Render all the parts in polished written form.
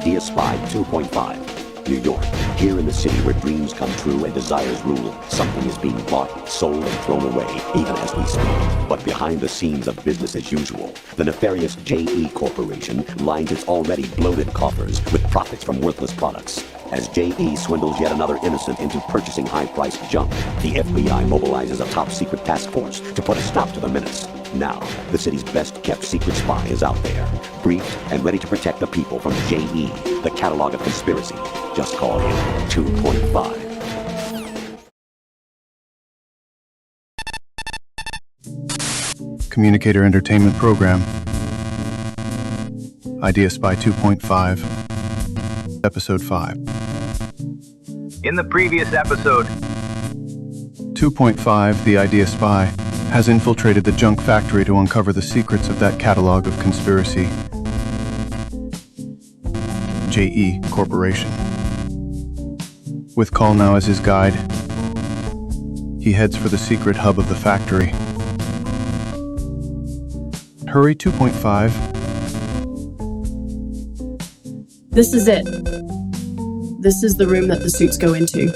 IdeaSpy 2.5. New York, here in the city where dreams come true and desires rule, something is being bought, sold, and thrown away, even as we speak. But behind the scenes of business as usual, the nefarious JE Corporation lines its already bloated coffers with profits from worthless products. As JE swindles yet another innocent into purchasing high-priced junk, the FBI mobilizes a top-secret task force to put a stop to the menace. Now, the city's best-kept secret spy is out there, briefed and ready to protect the people from JE, the catalog of conspiracy. Just call him 2.5. Communicator Entertainment Program. IdeaSpy 2.5. Episode 5. In the previous episode, 2.5, the IdeaSpy, has infiltrated the junk factory to uncover the secrets of that catalog of conspiracy. JE Corporation. With Call now as his guide, he heads for the secret hub of the factory. Hurry, 2.5. This is it. This is the room that the suits go into.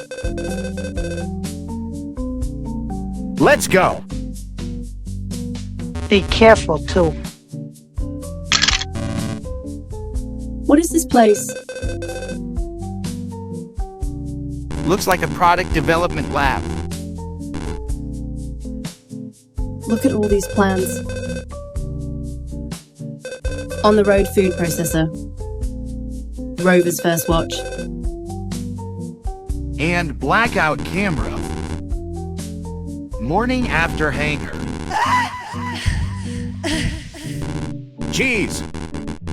let's go! Be careful, too. What is this place? Looks like a product development lab. Look at all these plans. On the road food processor. Rover's first watch. And blackout camera. Morning after hangar. Geez.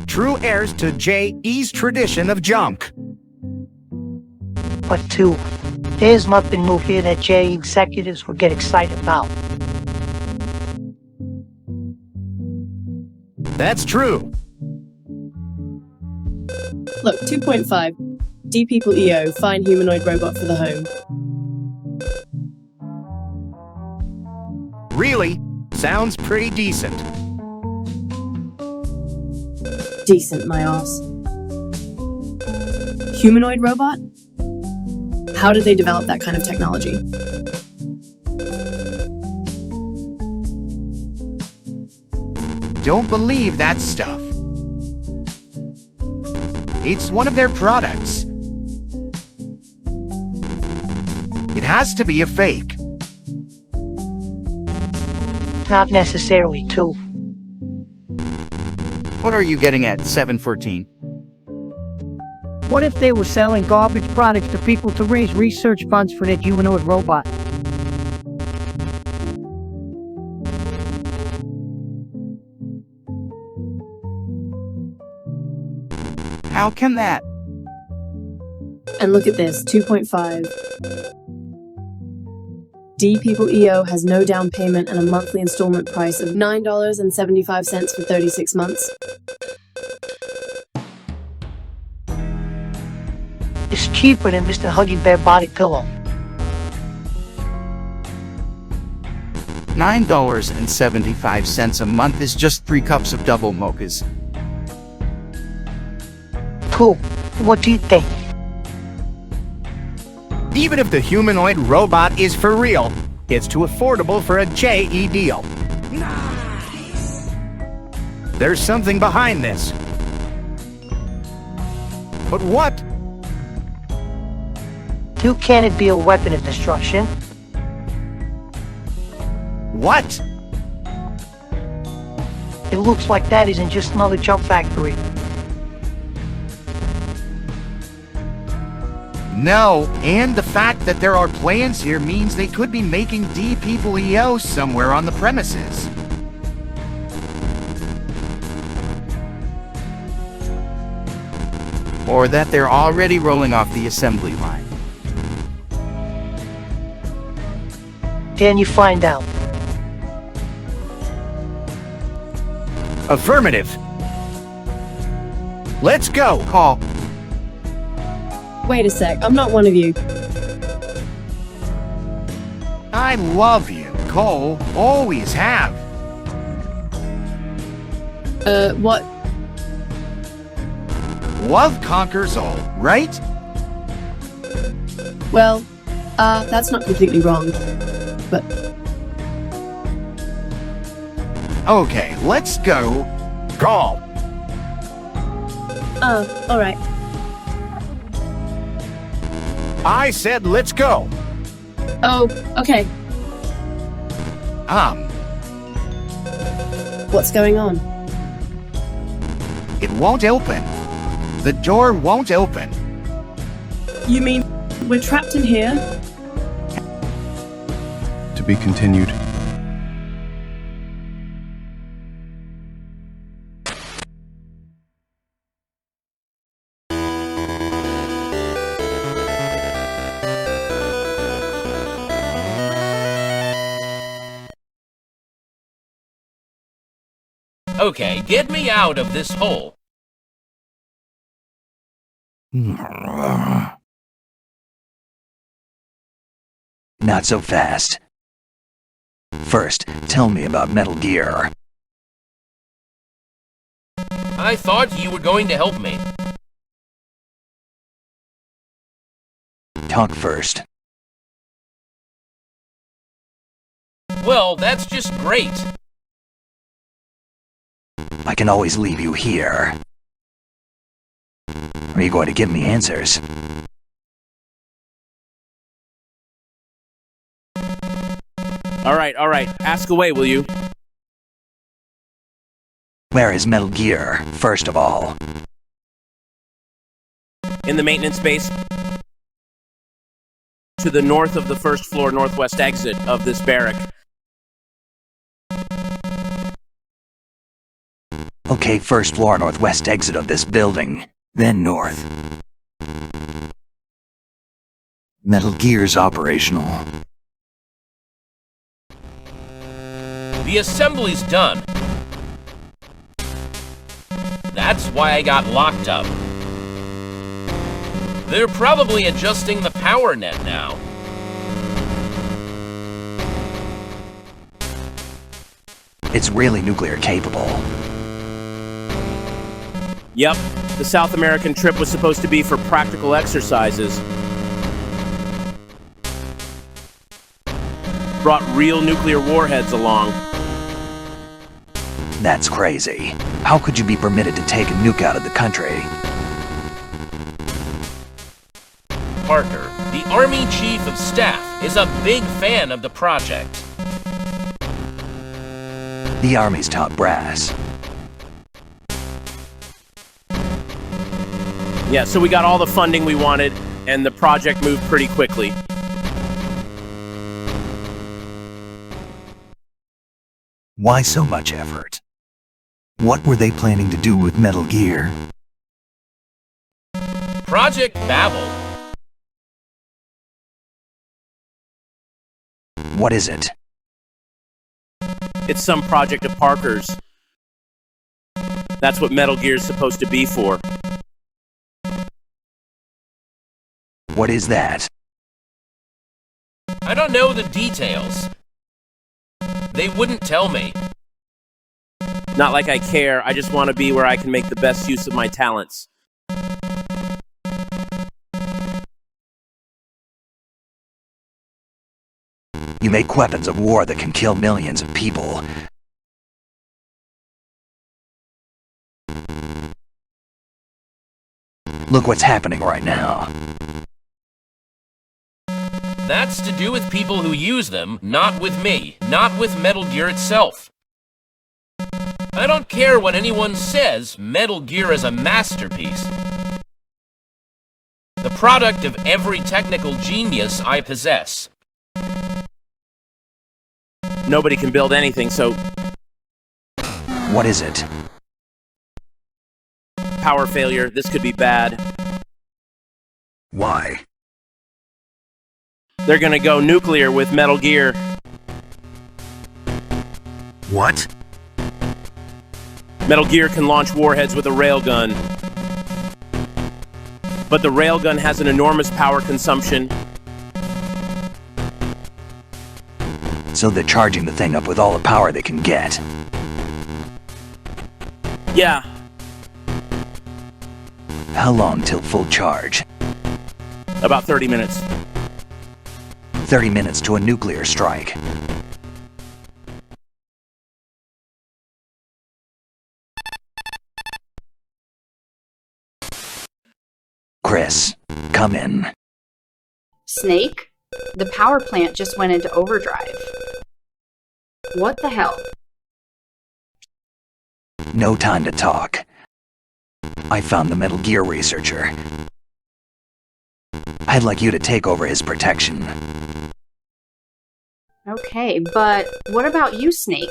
True heirs to J.E.'s tradition of junk. But, too, there's nothing new here that J executives would get excited about. That's true. Look, 2.5. D People EO, find humanoid robot for the home. Really? Sounds pretty decent. Decent, my ass. Humanoid robot? How did they develop that kind of technology? Don't believe that stuff. It's one of their products. It has to be a fake. Not necessarily, too. What are you getting at, 714? What if they were selling garbage products to people to raise research funds for their humanoid robot? How can that? And look at this, 2.5. D People EO has no down payment and a monthly installment price of $9.75 for 36 months. It's cheaper than Mr. Huggy Bear Body Pillow. $9.75 a month is just 3 cups of double mochas. Cool. What do you think? Even if the humanoid robot is for real, it's too affordable for a J.E. deal. Nice. There's something behind this. But what? Too, can it be a weapon of destruction? What? It looks like that isn't just another junk factory. No, and the fact that there are plans here means they could be making D People EO somewhere on the premises. Or that they're already rolling off the assembly line. Can you find out? Affirmative. Let's go. Call. Wait a sec, I'm not one of you. I love you, Cole. Always have. What? Love conquers all, right? Well, that's not completely wrong. But Okay, let's go. Call. alright. I said let's go. Oh, okay. What's going on? It won't open. The door won't open. You mean we're trapped in here? To be continued. Okay, get me out of this hole. Not so fast. First, tell me about Metal Gear. I thought you were going to help me. Talk first. Well, that's just great. I can always leave you here. Are you going to give me answers? All right. Ask away, will you? Where is Metal Gear, first of all? In the maintenance base. To the north of the first floor northwest exit of this barrack. Okay, first floor northwest exit of this building, then north. Metal Gear's operational. The assembly's done. That's why I got locked up. They're probably adjusting the power net now. It's really nuclear capable. Yep, the South American trip was supposed to be for practical exercises. Brought real nuclear warheads along. That's crazy. How could you be permitted to take a nuke out of the country? Parker, the Army Chief of Staff, is a big fan of the project. The Army's top brass. Yeah, so we got all the funding we wanted, and the project moved pretty quickly. Why so much effort? What were they planning to do with Metal Gear? Project Babel. What is it? It's some project of Parker's. That's what Metal Gear's supposed to be for. What is that? I don't know the details. They wouldn't tell me. Not like I care, I just want to be where I can make the best use of my talents. You make weapons of war that can kill millions of people. Look what's happening right now. That's to do with people who use them, not with me, not with Metal Gear itself. I don't care what anyone says, Metal Gear is a masterpiece. The product of every technical genius I possess. Nobody can build anything, so... What is it? Power failure, this could be bad. Why? They're gonna go nuclear with Metal Gear. What? Metal Gear can launch warheads with a railgun. But the railgun has an enormous power consumption. So they're charging the thing up with all the power they can get. Yeah. How long till full charge? About 30 minutes. 30 minutes to a nuclear strike. Chris, come in. Snake? The power plant just went into overdrive. What the hell? No time to talk. I found the Metal Gear researcher. I'd like you to take over his protection. Okay, but what about you, Snake?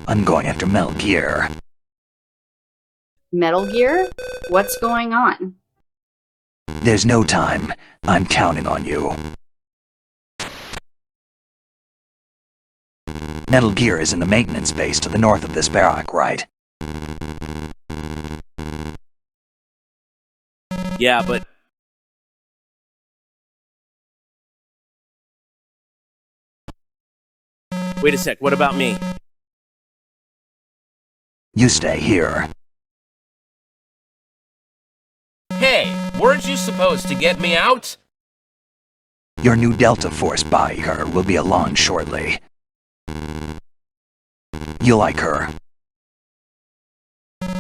I'm going after Metal Gear. Metal Gear? What's going on? There's no time. I'm counting on you. Metal Gear is in the maintenance base to the north of this barrack, right? Yeah, but... Wait a sec, what about me? You stay here. Hey, weren't you supposed to get me out? Your new Delta Force bodyguard will be along shortly. You like her?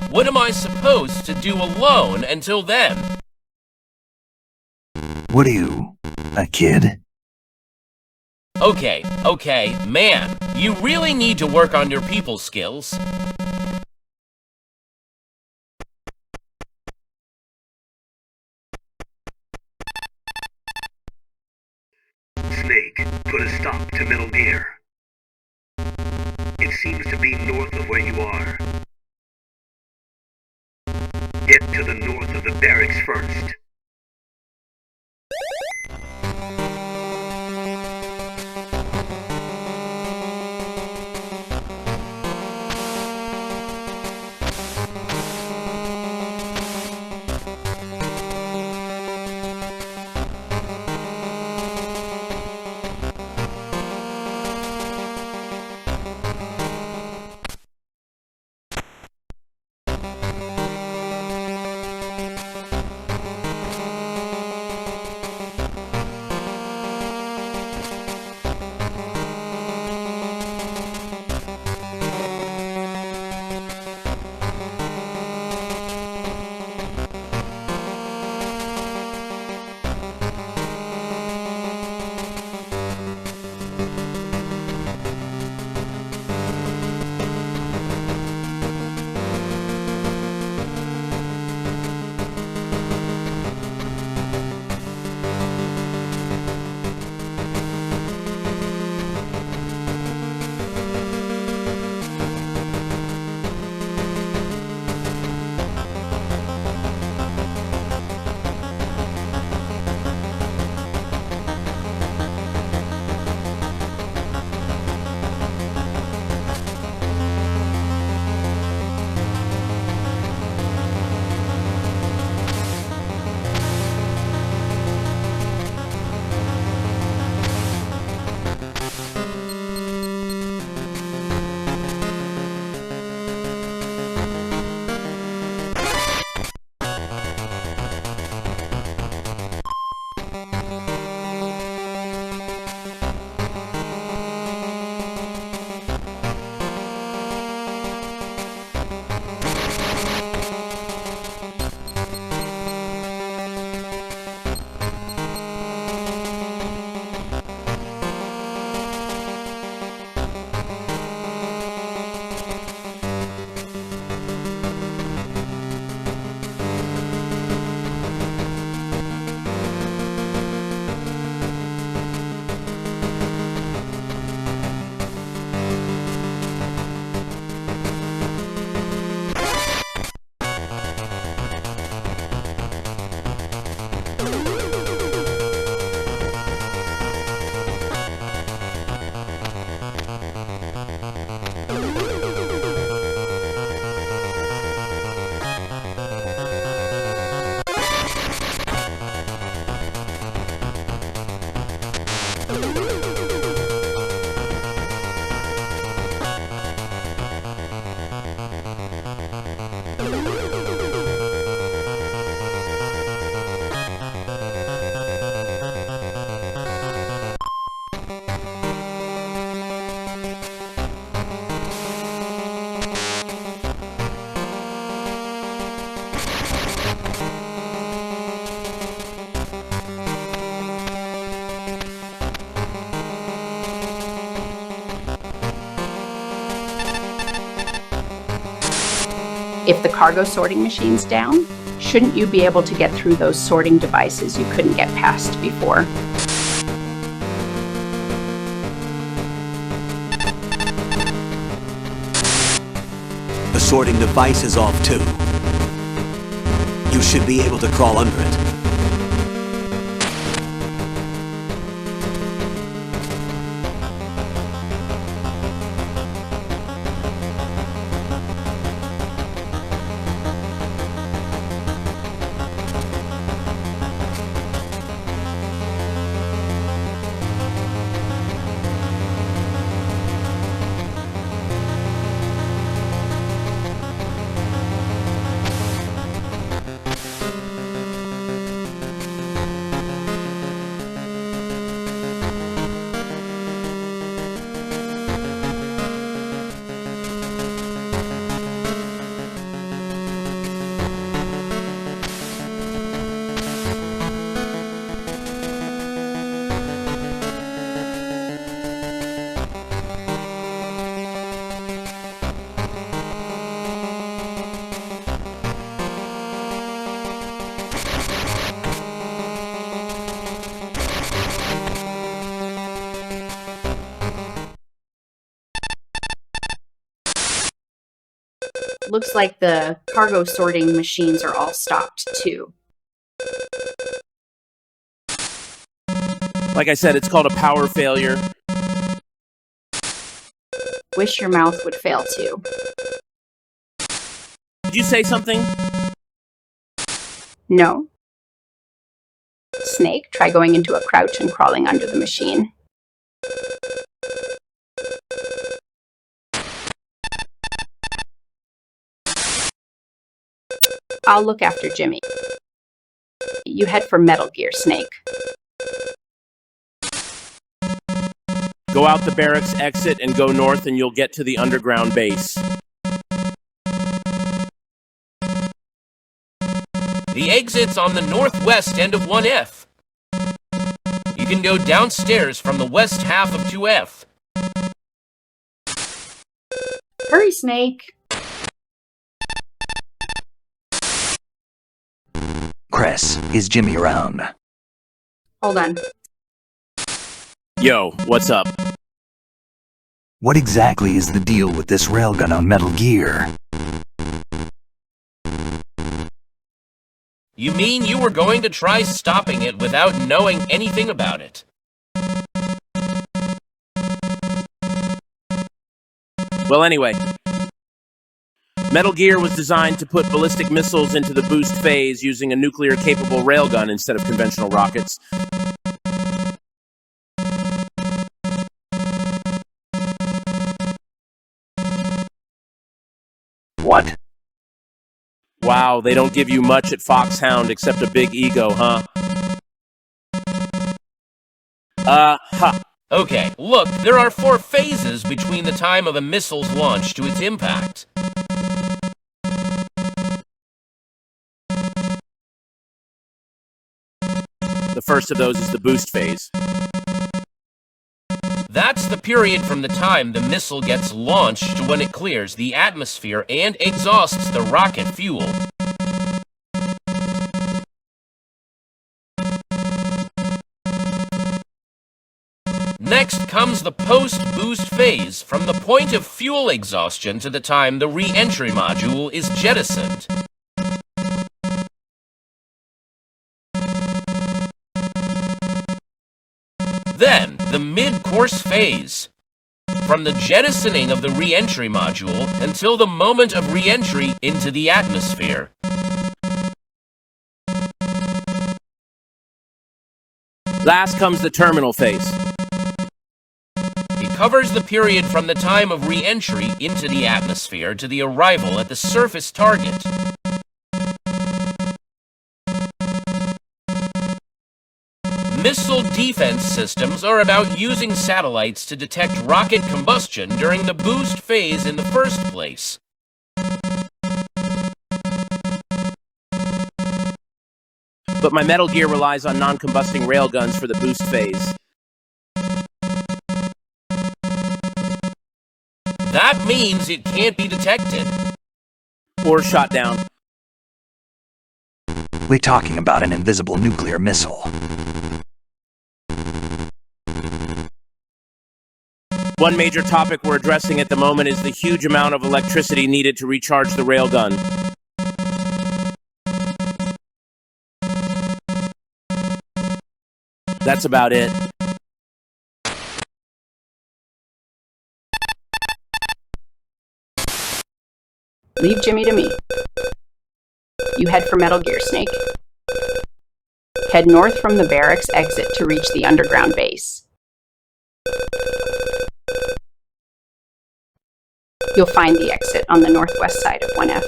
What am I supposed to do alone until then? What are you, a kid? Okay, man, you really need to work on your people skills. Snake, put a stop to Metal Gear. It seems to be north of where you are. Get to the north of the barracks first. If the cargo sorting machine's down, shouldn't you be able to get through those sorting devices you couldn't get past before? The sorting device is off too. You should be able to crawl under it. Looks like the cargo sorting machines are all stopped too. Like I said, it's called a power failure. Wish your mouth would fail too. Did you say something? No. Snake, try going into a crouch and crawling under the machine. I'll look after Jimmy. You head for Metal Gear, Snake. Go out the barracks exit and go north and you'll get to the underground base. The exit's on the northwest end of 1F. You can go downstairs from the west half of 2F. Hurry, Snake. Cress, is Jimmy around? Hold on. Yo, what's up? What exactly is the deal with this railgun on Metal Gear? You mean you were going to try stopping it without knowing anything about it? Well, anyway. Metal Gear was designed to put ballistic missiles into the boost phase using a nuclear-capable railgun instead of conventional rockets. What? Wow, they don't give you much at Foxhound except a big ego, huh? Okay, look, there are 4 phases between the time of a missile's launch to its impact. The first of those is the boost phase. That's the period from the time the missile gets launched to when it clears the atmosphere and exhausts the rocket fuel. Next comes the post-boost phase, from the point of fuel exhaustion to the time the re-entry module is jettisoned. Then, the mid-course phase, from the jettisoning of the re-entry module until the moment of re-entry into the atmosphere. Last comes the terminal phase. It covers the period from the time of re-entry into the atmosphere to the arrival at the surface target. Missile defense systems are about using satellites to detect rocket combustion during the boost phase in the first place. But my Metal Gear relies on non-combusting railguns for the boost phase. That means it can't be detected. or shot down. We're talking about an invisible nuclear missile. One major topic we're addressing at the moment is the huge amount of electricity needed to recharge the railgun. That's about it. Leave Jimmy to me. You head for Metal Gear, Snake. Head north from the barracks exit to reach the underground base. You'll find the exit on the northwest side of 1F.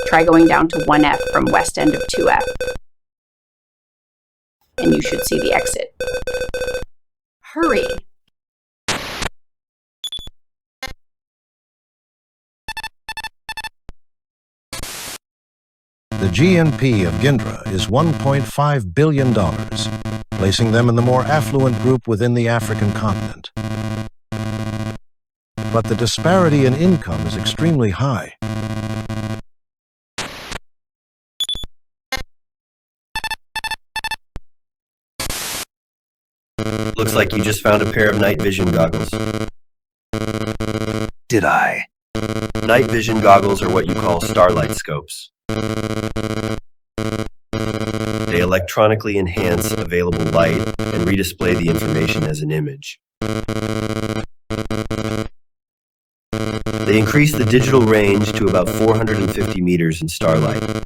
Try going down to 1F from west end of 2F. And you should see the exit. Hurry! The GNP of Gindra is $1.5 billion, placing them in the more affluent group within the African continent. But the disparity in income is extremely high. Looks like you just found a pair of night vision goggles. Did I? Night vision goggles are what you call starlight scopes. They electronically enhance available light and redisplay the information as an image. They increase the digital range to about 450 meters in starlight.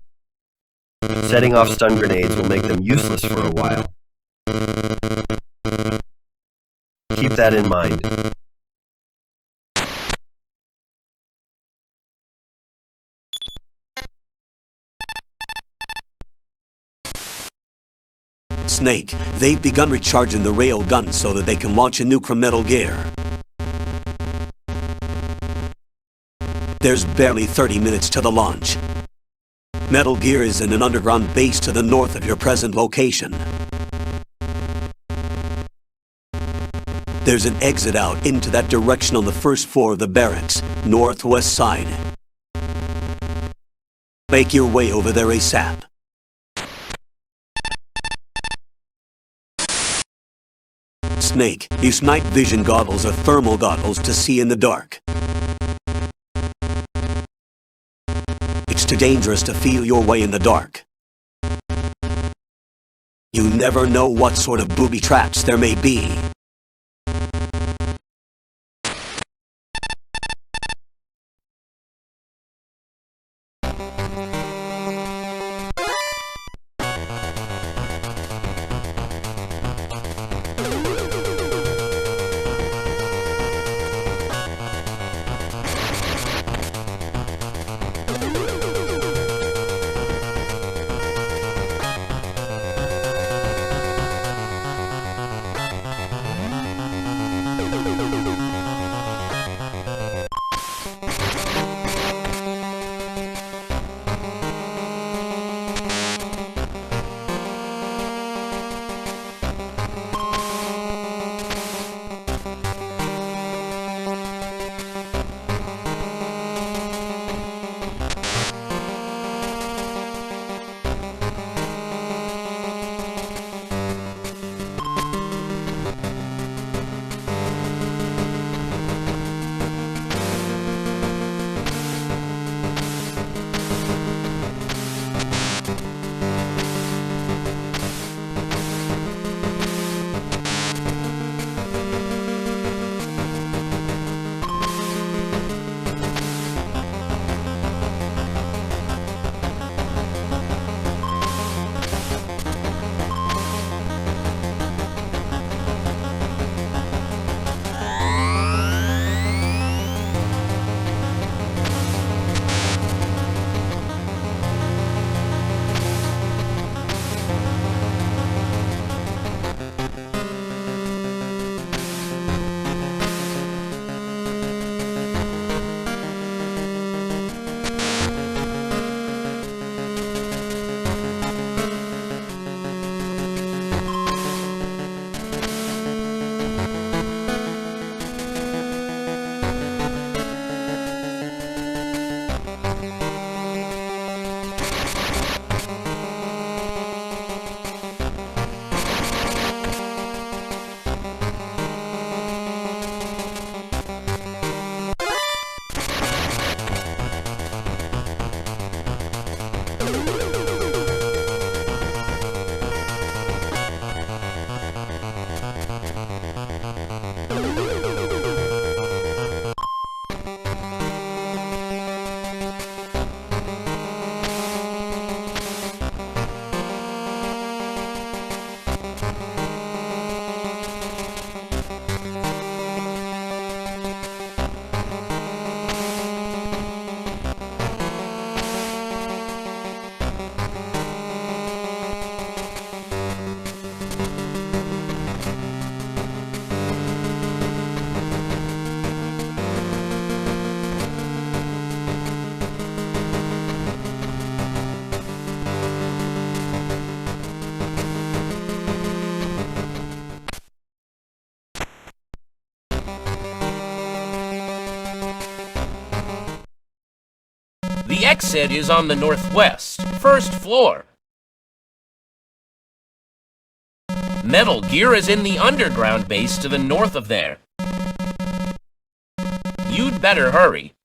Setting off stun grenades will make them useless for a while. Keep that in mind. Snake, they've begun recharging the railgun so that they can launch a nuke from Metal Gear. There's barely 30 minutes to the launch. Metal Gear is in an underground base to the north of your present location. There's an exit out into that direction on the first floor of the barracks, northwest side. Make your way over there ASAP. Snake, use night vision goggles or thermal goggles to see in the dark. It's too dangerous to feel your way in the dark. You never know what sort of booby traps there may be. exit is on the northwest, first floor. Metal Gear is in the underground base to the north of there. You'd better hurry.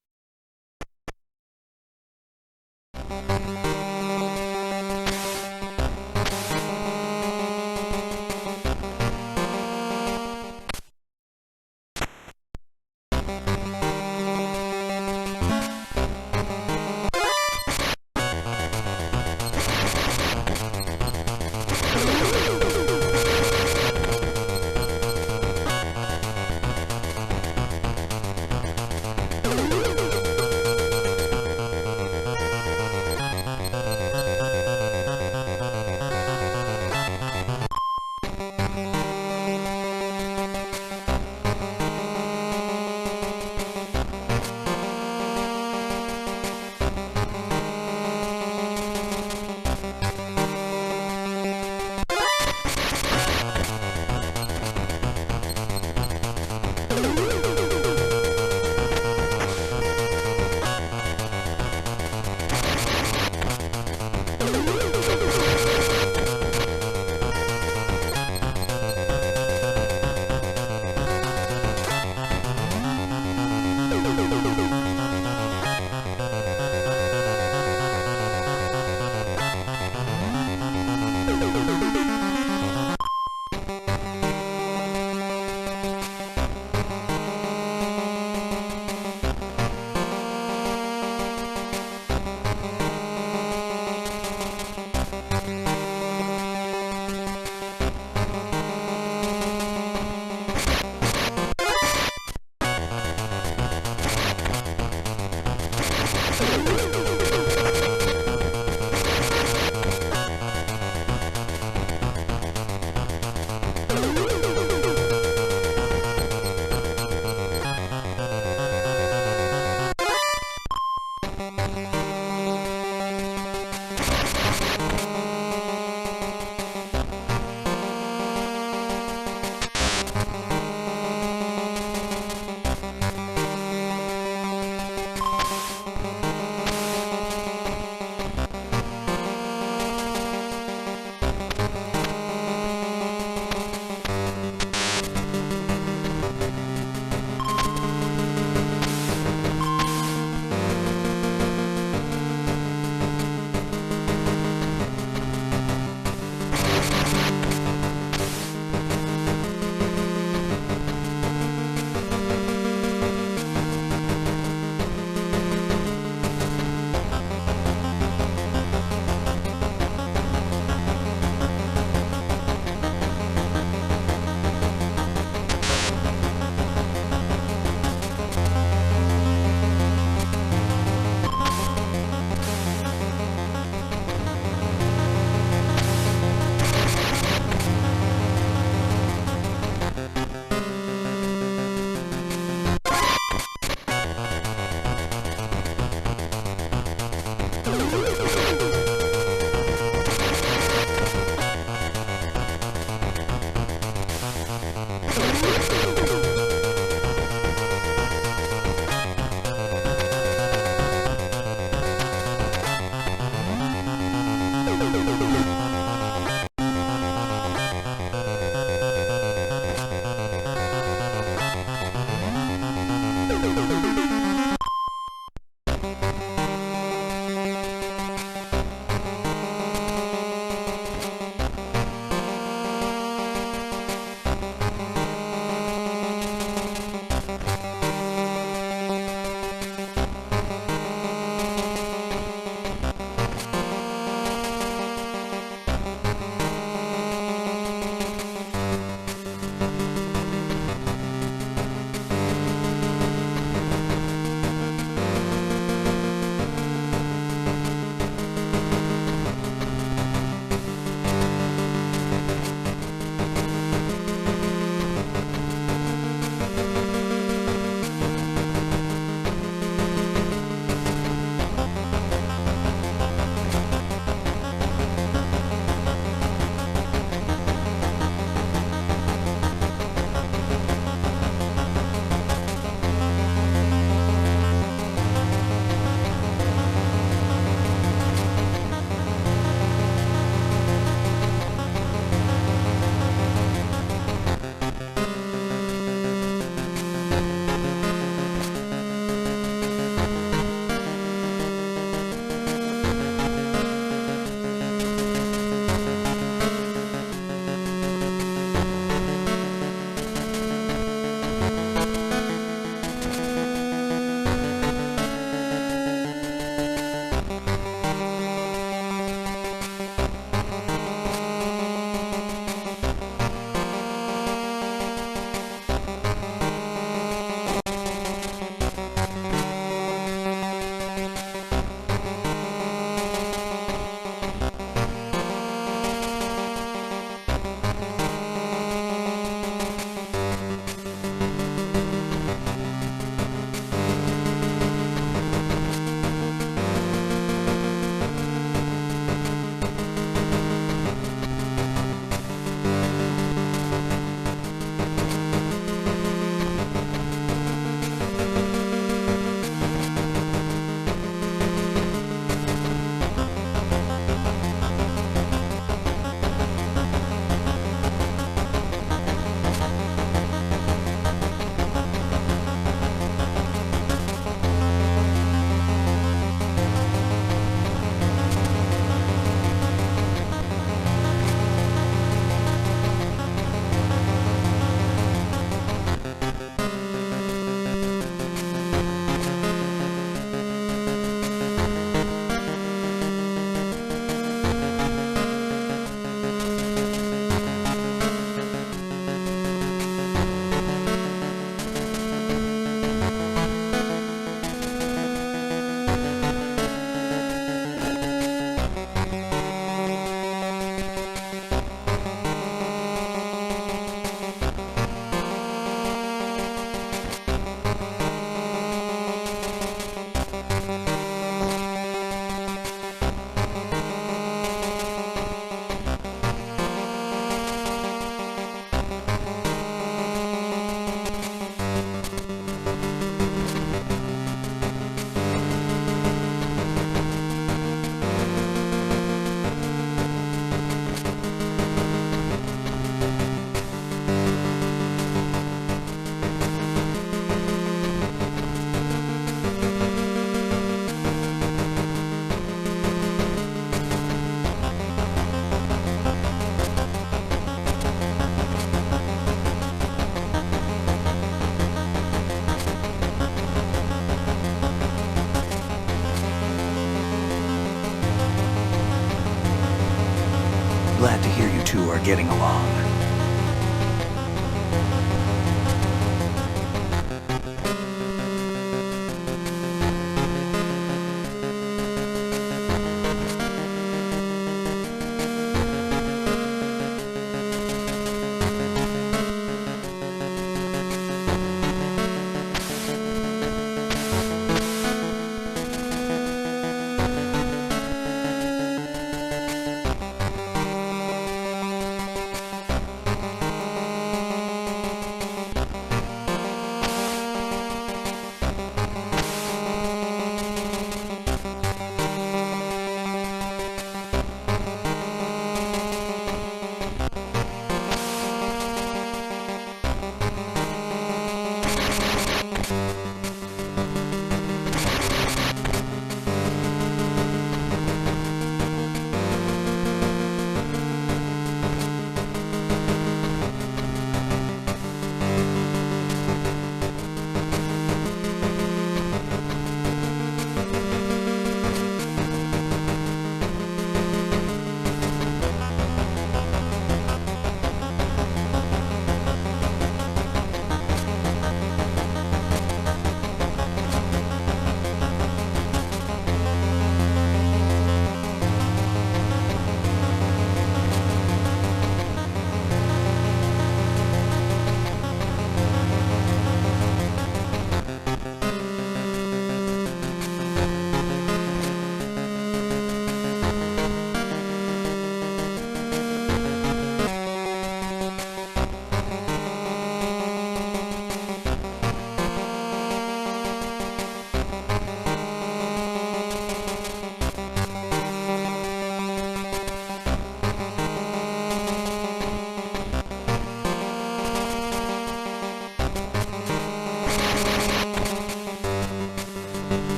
two are getting along.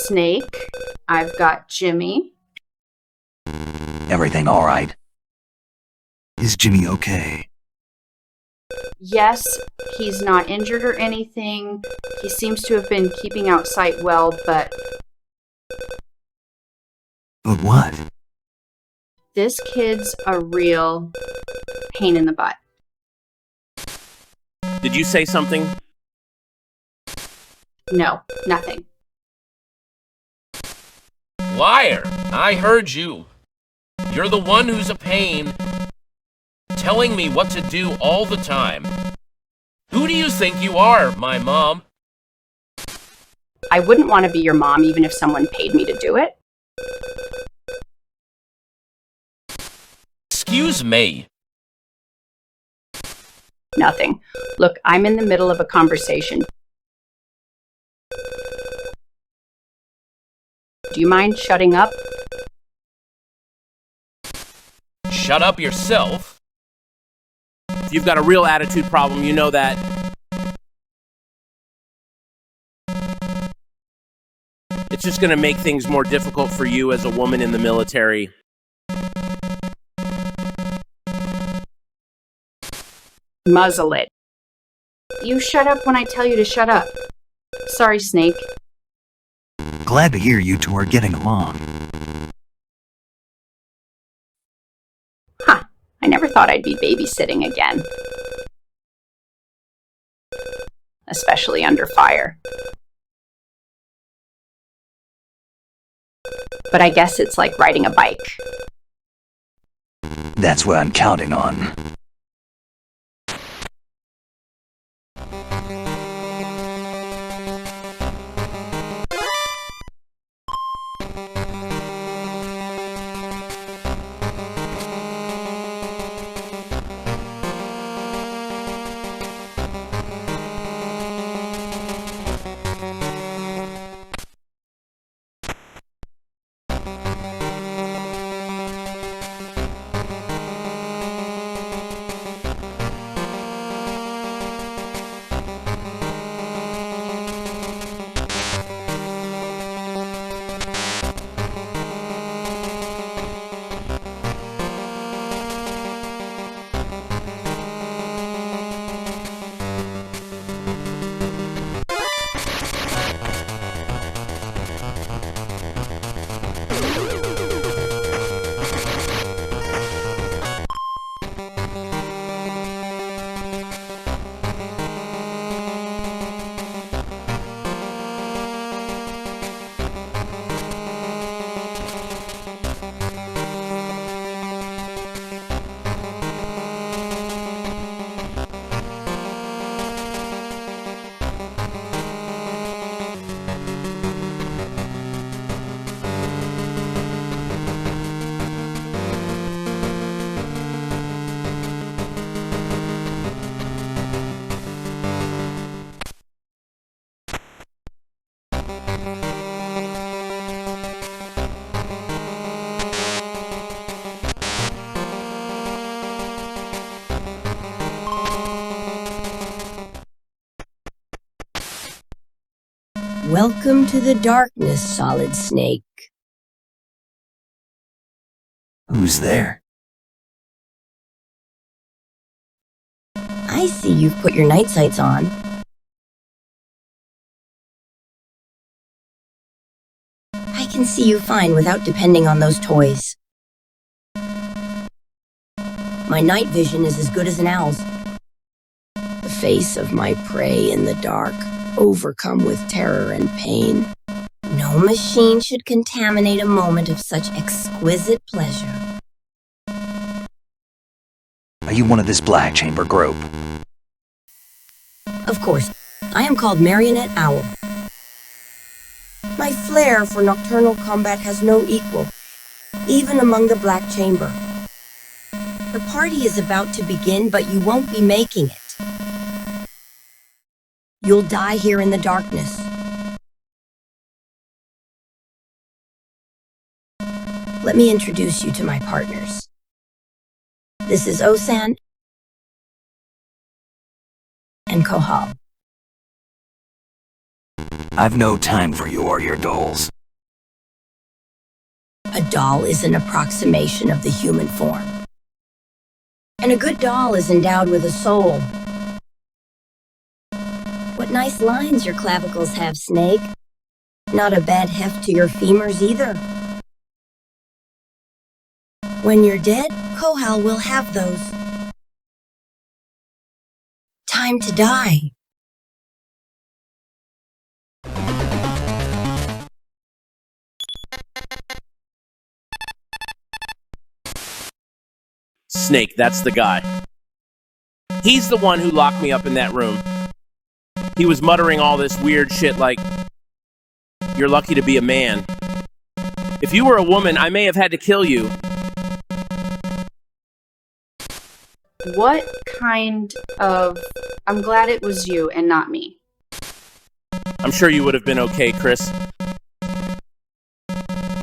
Snake, I've got Jimmy. Everything all right? Is Jimmy okay? Yes, he's not injured or anything. He seems to have been keeping out sight well, but... But what? This kid's a real pain in the butt. Did you say something? No, nothing. Liar! I heard you. You're the one who's a pain, telling me what to do all the time. Who do you think you are, my mom? I wouldn't want to be your mom even if someone paid me to do it. Excuse me. Nothing. Look, I'm in the middle of a conversation. Do you mind shutting up? Shut up yourself. If you've got a real attitude problem, you know that. It's just going to make things more difficult for you as a woman in the military. Muzzle it. You shut up when I tell you to shut up. Sorry, Snake. Glad to hear you two are getting along. Huh. I never thought I'd be babysitting again. Especially under fire. But I guess it's like riding a bike. That's what I'm counting on. Welcome to the darkness, Solid Snake. Who's there? I see you've put your night sights on. I can see you fine without depending on those toys. My night vision is as good as an owl's. The face of my prey in the dark, overcome with terror and pain. No machine should contaminate a moment of such exquisite pleasure. Are you one of this Black Chamber group? Of course, I am called Marionette Owl. My flair for nocturnal combat has no equal, even among the Black Chamber. The party is about to begin, but you won't be making it. You'll die here in the darkness. Let me introduce you to my partners. This is Osan and Kohal. I've no time for you or your dolls. A doll is an approximation of the human form. And a good doll is endowed with a soul. What nice lines your clavicles have, Snake. Not a bad heft to your femurs either. When you're dead, Kohal will have those. Time to die. Snake, that's the guy. He's the one who locked me up in that room. He was muttering all this weird shit like, "You're lucky to be a man. If you were a woman, I may have had to kill you." What kind of... I'm glad it was you and not me. I'm sure you would have been okay, Chris.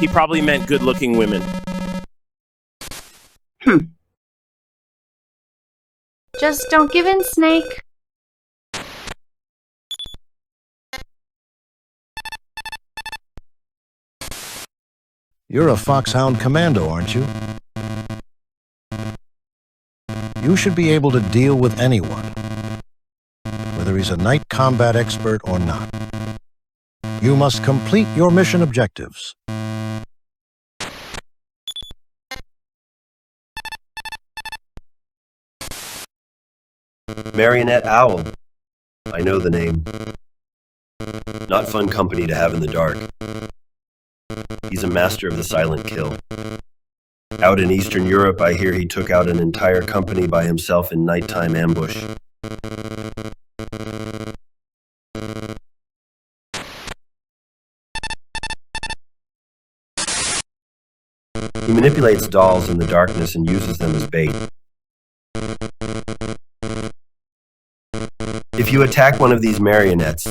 He probably meant good-looking women. Just don't give in, Snake. You're a Foxhound Commando, aren't you? You should be able to deal with anyone, whether he's a night combat expert or not. You must complete your mission objectives. Marionette Owl. I know the name. Not fun company to have in the dark. He's a master of the silent kill. Out in Eastern Europe, I hear he took out an entire company by himself in nighttime ambush. He manipulates dolls in the darkness and uses them as bait. If you attack one of these marionettes,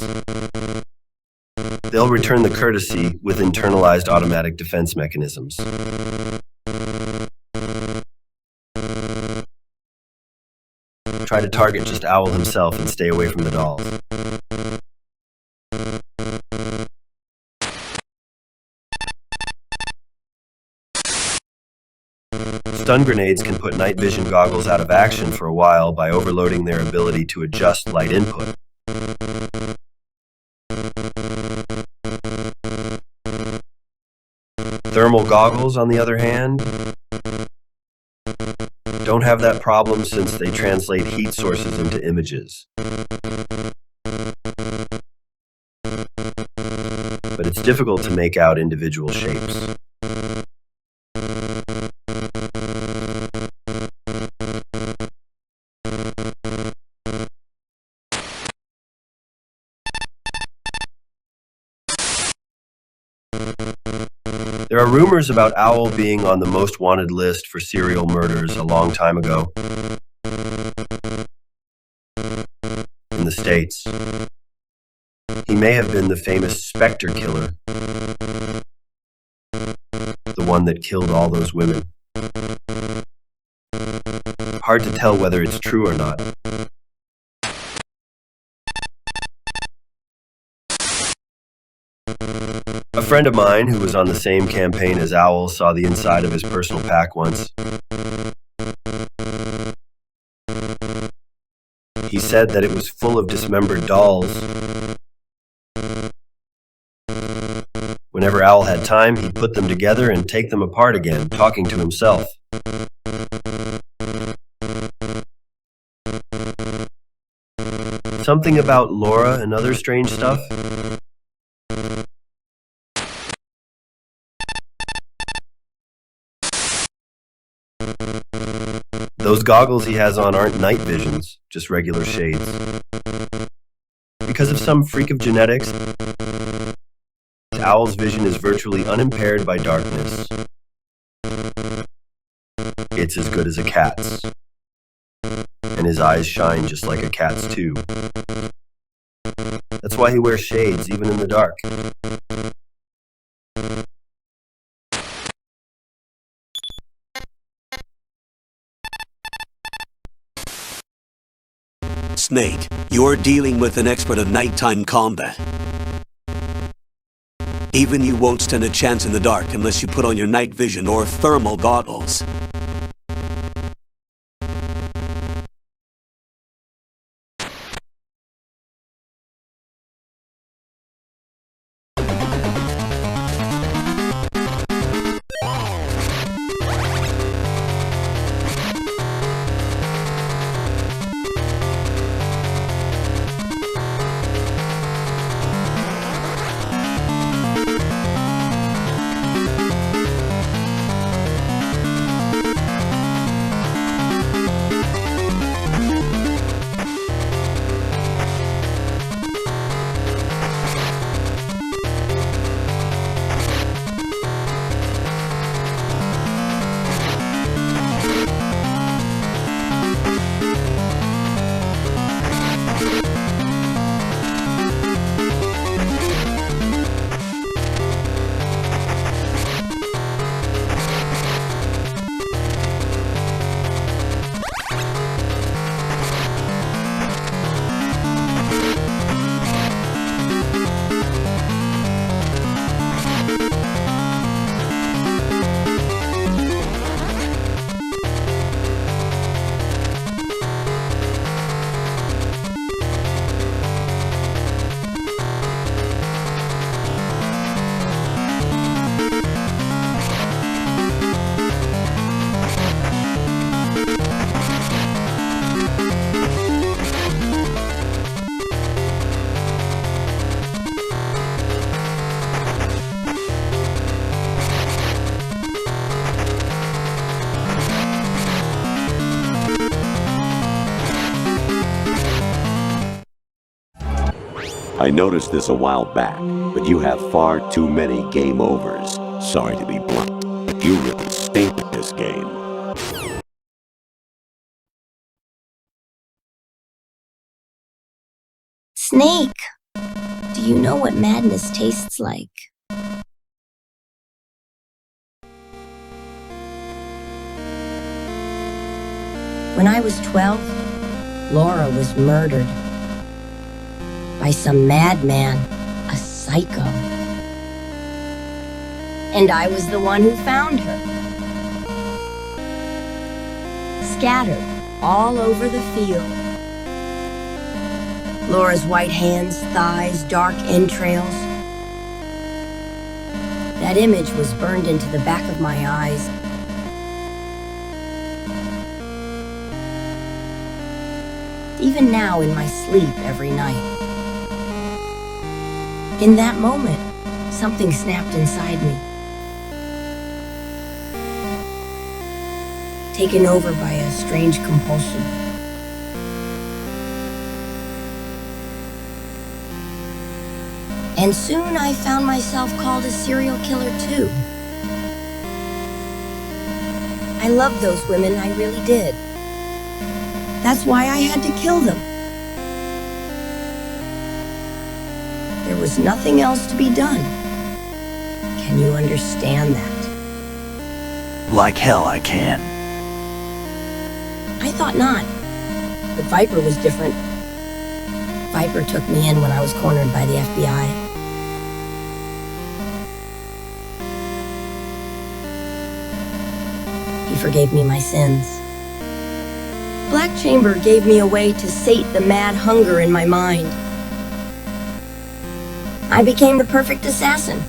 they'll return the courtesy with internalized automatic defense mechanisms. Try to target just Owl himself and stay away from the dolls. Stun grenades can put night vision goggles out of action for a while by overloading their ability to adjust light input. Thermal goggles, on the other hand, don't have that problem since they translate heat sources into images. But it's difficult to make out individual shapes. There are rumors about Owl being on the most wanted list for serial murders a long time ago. In the States. He may have been the famous Spectre killer. The one that killed all those women. Hard to tell whether it's true or not. A friend of mine who was on the same campaign as Owl saw the inside of his personal pack once. He said that it was full of dismembered dolls. Whenever Owl had time, he'd put them together and take them apart again, talking to himself. Something about Laura and other strange stuff? Those goggles he has on aren't night visions, just regular shades. Because of some freak of genetics, Owl's vision is virtually unimpaired by darkness. It's as good as a cat's. And his eyes shine just like a cat's too. That's why he wears shades even in the dark. Snake, you're dealing with an expert of nighttime combat. Even you won't stand a chance in the dark unless you put on your night vision or thermal goggles. I noticed this a while back, but you have far too many game overs. Sorry to be blunt, but you really stink at this game. Snake, do you know what madness tastes like? When I was 12, Laura was murdered by some madman, a psycho. And I was the one who found her. Scattered all over the field. Laura's white hands, thighs, dark entrails. That image was burned into the back of my eyes. Even now in my sleep every night. In that moment, something snapped inside me. Taken over by a strange compulsion. And soon I found myself called a serial killer too. I loved those women, I really did. That's why I had to kill them. There was nothing else to be done. Can you understand that? Like hell I can. I thought not. But Viper was different. Viper took me in when I was cornered by the FBI. he forgave me my sins. Black Chamber gave me a way to sate the mad hunger in my mind. I became the perfect assassin.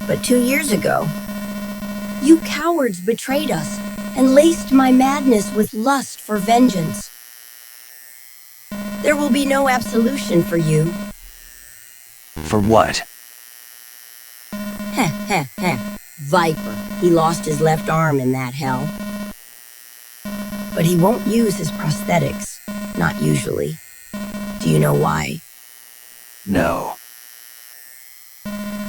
But 2 years ago, you cowards betrayed us and laced my madness with lust for vengeance. There will be no absolution for you. For what? Heh, heh, heh. Viper. He lost his left arm in that hell. But he won't use his prosthetics. Not usually. Do you know why? No.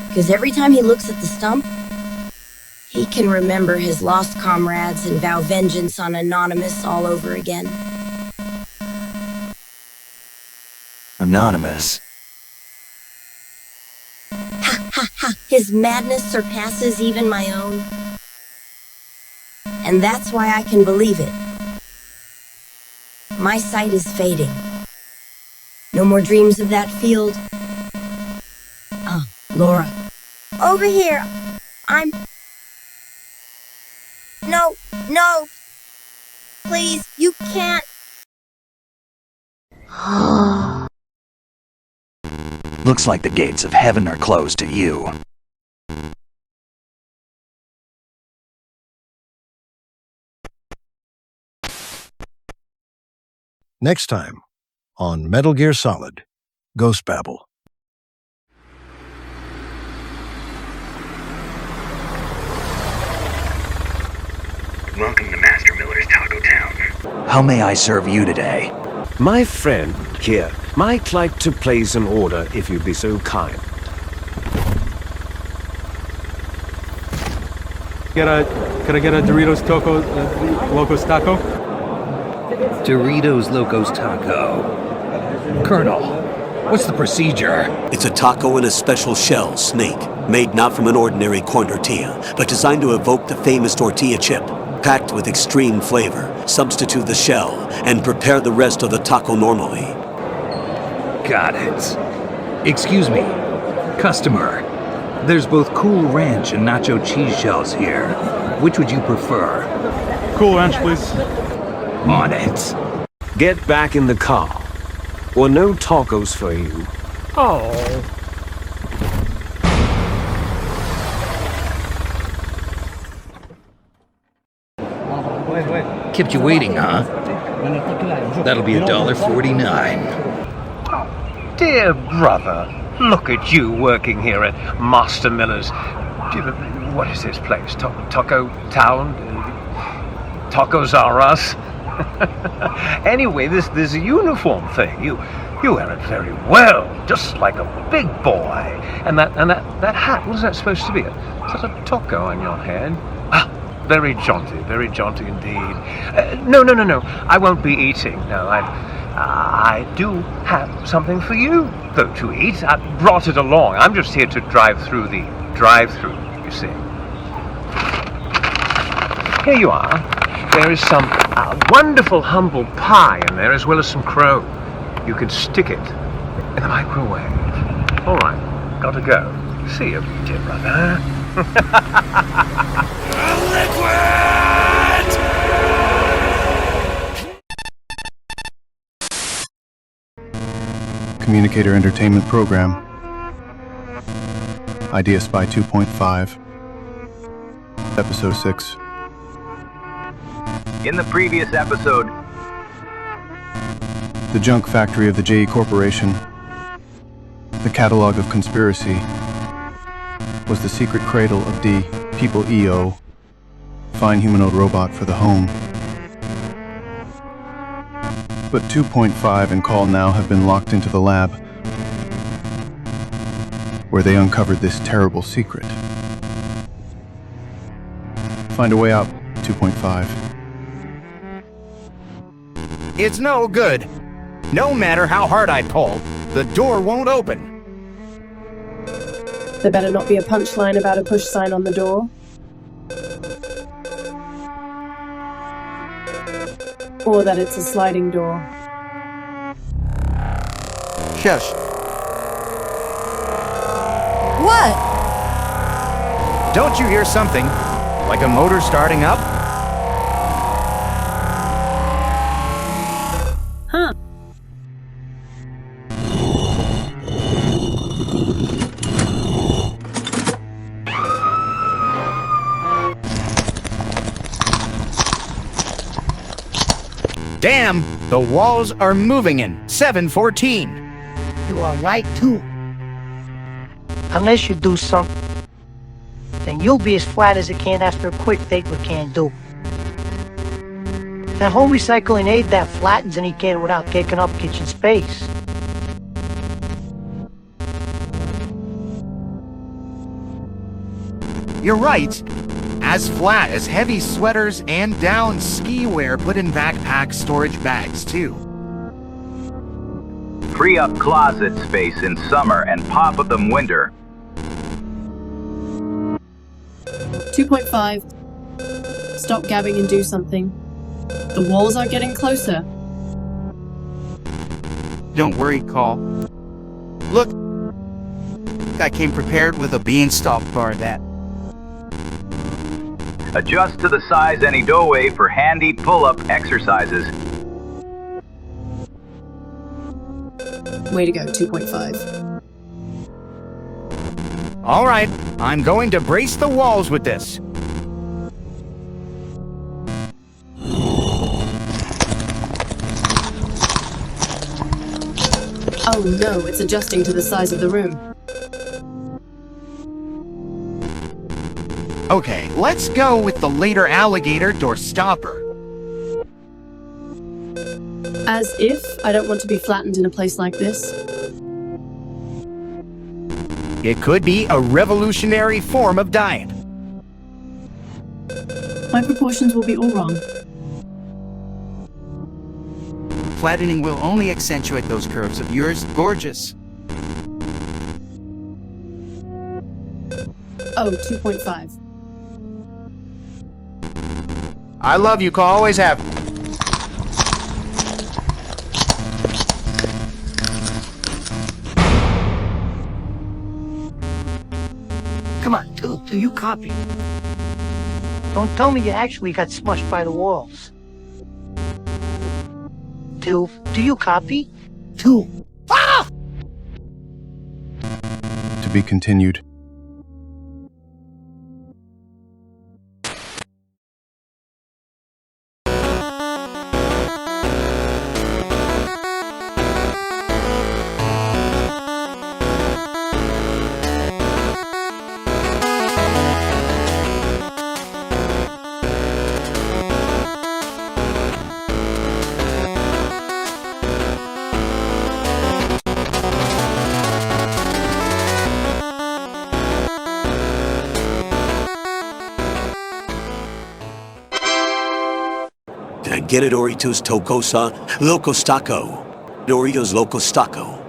Because every time he looks at the stump, he can remember his lost comrades and vow vengeance on Anonymous all over again. Anonymous. Ha ha ha! His madness surpasses even my own. And that's why I can believe it. My sight is fading. No more dreams of that field. Ah, Laura. Over here! No, no! Please, you can't! Looks like the gates of heaven are closed to you. Next time on Metal Gear Solid: Ghost Babel. Welcome to Master Miller's Taco Town. How may I serve you today? My friend here might like to place an order if you'd be so kind. Could I get a Doritos Locos Taco? Doritos Locos Taco. Colonel, what's the procedure? It's a taco in a special shell, Snake, made not from an ordinary corn tortilla, but designed to evoke the famous tortilla chip. Packed with extreme flavor, substitute the shell, and prepare the rest of the taco normally. Got it. Excuse me, customer. There's both Cool Ranch and Nacho Cheese Shells here. Which would you prefer? Cool Ranch, please. On it. Get back in the car, or no tacos for you. Oh. Kept you waiting, huh? That'll be $1.49. Dear brother, look at you working here at Master Miller's. What is this place? Taco Town? Tacos are us? Anyway, this uniform thing, you wear it very well, just like a big boy. And that hat, what is that supposed to be? Is that a taco on your head? Very jaunty indeed. No. I won't be eating. No, I do have something for you, though, to eat. I brought it along. I'm just here to drive through the drive-through, you see. Here you are. There is some wonderful humble pie in there, as well as some crow. You can stick it in the microwave. All right, gotta go. See you, dear brother. Communicator Entertainment Program. IdeaSpy 2.5. Episode 6. In the previous episode, The junk factory of the JE Corporation. The catalog of conspiracy was the secret cradle of D. People EO, fine humanoid robot for the home. But 2.5 and Call Now have been locked into the lab, where they uncovered this terrible secret. Find a way out, 2.5. It's no good. No matter how hard I pull, the door won't open. There better not be a punchline about a push sign on the door. Or that it's a sliding door. Shush. What? Don't you hear something? Like a motor starting up? Huh. Damn! The walls are moving in 714. You are right, too. Unless you do something, then you'll be as flat as a can after a quick date with Can Do. That whole recycling aid that flattens any can without taking up kitchen space. You're right. As flat as heavy sweaters and down ski wear put in backpack storage bags, too. Free up closet space in summer and pop up them winter. 2.5. Stop gabbing and do something. The walls are getting closer. Don't worry, Call. Look, I came prepared with a beanstalk for that. Adjust to the size any doorway for handy pull-up exercises. Way to go, 2.5. All right, I'm going to brace the walls with this. Oh no, it's adjusting to the size of the room. Okay, let's go with the later alligator door stopper. As if I don't want to be flattened in a place like this. It could be a revolutionary form of diet. My proportions will be all wrong. Flattening will only accentuate those curves of yours. Gorgeous. Oh, 2.5. I love you, Call. Always have. Come on, do you copy? Don't tell me you actually got smushed by the walls. Do you copy? Ah! To be continued. Get it, Doritos Toco-san? Loco Stacco. Doritos Loco Stacco.